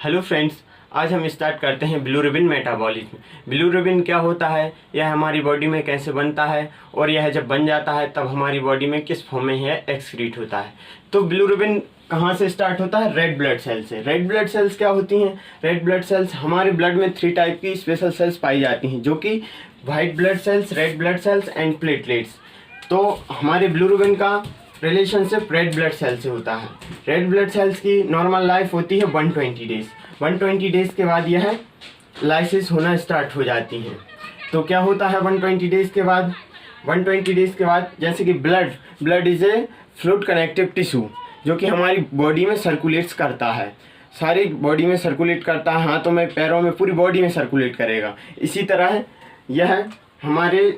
Hello friends, आज हम start करते हैं बिलिरुबिन मेटाबॉलिज्म। बिलिरुबिन क्या होता है, यह हमारी बॉडी में कैसे बनता है और यह जब बन जाता है तब हमारी बॉडी में किस फॉर्म में यह एक्सक्रीट होता है। तो बिलिरुबिन कहाँ से स्टार्ट होता है? रेड ब्लड सेल से। रेड ब्लड सेल्स क्या होती हैं? रेड ब्लड सेल्स, हमारे ब्लड में 3 टाइप की स्पेशल सेल्स पाई जाती हैं, जो कि white blood cells, red blood cells and platelets. तो हमारे बिलिरुबिन का रिलेशनशिप रेड ब्लड सेल से होता है। रेड ब्लड सेल्स की नॉर्मल लाइफ होती है 120 डेज। 120 डेज के बाद यह लाइसिस होना स्टार्ट हो जाती है। तो क्या होता है 120 डेज के बाद? 120 डेज के बाद जैसे कि blood is a fluid connective tissue, जो कि हमारी बॉडी में सर्कुलेट्स करता है, सारी बॉडी में सर्कुलेट करता है, हाथों में, पैरों में, पूरी बॉडी में सर्कुलेट करेगा। इसी तरह यह हमारे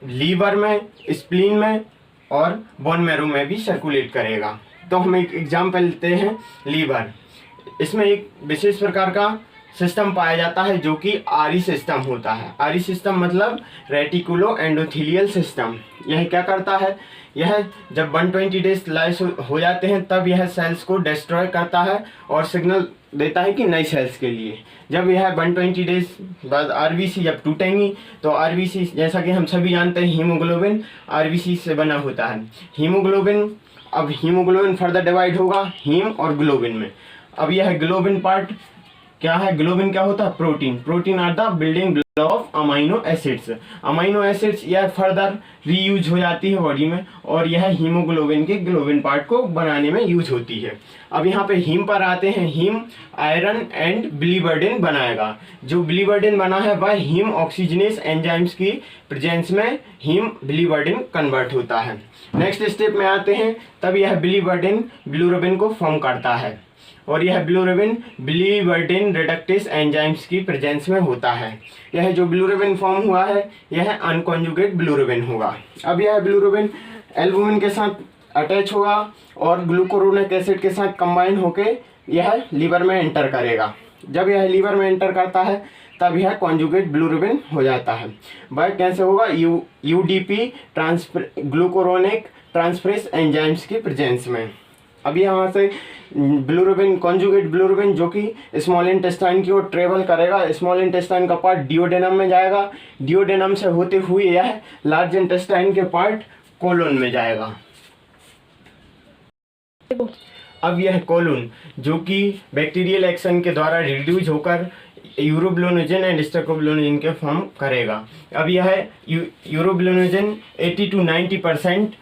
लीवर में, स्प्लीन में और बोन मैरो में भी सर्कुलेट करेगा। तो हम एक एग्जाम्पल लेते हैं लीवर। इसमें एक विशेष प्रकार का सिस्टम पाया जाता है जो कि आरी सिस्टम होता है। आरी सिस्टम मतलब रेटिकुलो एंडोथेलियल सिस्टम। यह क्या करता है? यह जब 120 डेज लाइस हो जाते हैं तब यह सेल्स को डिस्ट्रॉय करता है और सिग्नल देता है कि नई सेल्स के लिए। जब यह 120 डेज बाद आरबीसी जब टूटेंगी तो आरबीसी, जैसा कि हम सभी जानते हैं, हीमोग्लोबिन आरबीसी से बना होता है। हीमोग्लोबिन फर्दर डिवाइड होगा हीम और ग्लोबिन में। अब यह ग्लोबिन पार्ट क्या है? ग्लोबिन क्या होता है? Protein are the building block of amino acids. Amino acids यह फर्दर रीयूज हो जाती है बॉडी में और यह हीमोग्लोबिन के ग्लोबिन पार्ट को बनाने में यूज होती है। अब यहाँ पे हीम पर आते हैं। हीम आयरन एंड बिलिवर्डिन बनाएगा। जो बिलिवर्डिन बना है वह हीम ऑक्सीजनेस एंजाइम्स की प्रेजेंस में हीम बिलिवर्डिन कन्वर्ट होता है। नेक्स्ट स्टेप में आते हैं, तब यह बिलिरुबिन को फॉर्म करता है और यह बिलिवर्डिन रिडक्टेस एंजाइम्स की प्रेजेंस में होता है। यह जो बिलिरुबिन फॉर्म हुआ है यह अनकॉन्जुगेट बिलिरुबिन होगा। अब यह बिलिरुबिन एल्बुमिन के साथ अटैच होगा और ग्लूकुरोनिक एसिड के साथ कंबाइन होकर यह लीवर में एंटर करेगा। जब यह लीवर में एंटर करता है तब यह कॉन्जुगेट बिलिरुबिन हो जाता है। वह कैसे होगा? यूडीपी ग्लूकुरोनिक ट्रांसफरेस एंजाइम्स की प्रेजेंस में। अब यहाँ से बिलिरुबिन, कॉन्जुगेट बिलिरुबिन, जो कि स्मॉल इंटेस्टाइन की ओर ट्रेवल करेगा। स्मॉल इंटेस्टाइन का पार्ट डिओडेनम में जाएगा। डिओडेनम से होते हुए यह लार्ज इंटेस्टाइन के पार्ट कोलोन में जाएगा। अब यह कोलोन, जो कि बैक्टीरियल एक्शन के द्वारा रिड्यूस होकर यूरोबिलिनोजन एंड स्टेरोबिलिनोजन के फॉर्म करेगा। अब यह यूरोबिलिनोजन 80 to 90%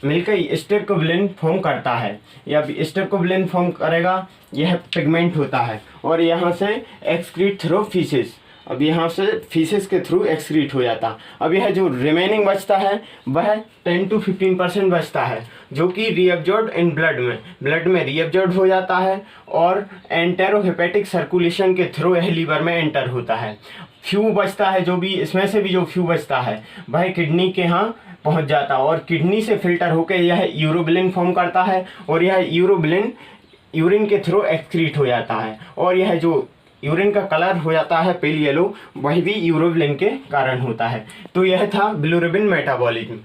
मिलकर स्टेरोबिलिन फॉर्म करता है। या स्टेरोबिलिन फॉर्म करेगा, यह पिगमेंट होता है और यहाँ से एक्सक्रीट थ्रू फीसेस। अब यहाँ से फीसेस के थ्रू एक्सक्रीट हो जाता। अब यह जो रिमेनिंग बचता है वह 10 to 15% बचता है, जो कि रीअब्जॉर्ब इन ब्लड में रीअब्जॉर्ब हो जाता है और एंटेरोहेपेटिक सर्कुलेशन के थ्रू यह लीवर में एंटर होता है। फ्यू बचता है, जो भी इसमें से भी जो फ्यू बचता है वह किडनी के यहाँ पहुंच जाता है और किडनी से फिल्टर होकर यह यूरोबिलिन फॉर्म करता है और यह यूरोबिलिन यूरिन के थ्रू एक्सक्रीट हो जाता है और यह जो यूरिन का कलर हो जाता है पेल येलो, वही भी यूरोबिलिन के कारण होता है। तो यह था bilirubin metabolism.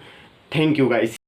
Thank you guys.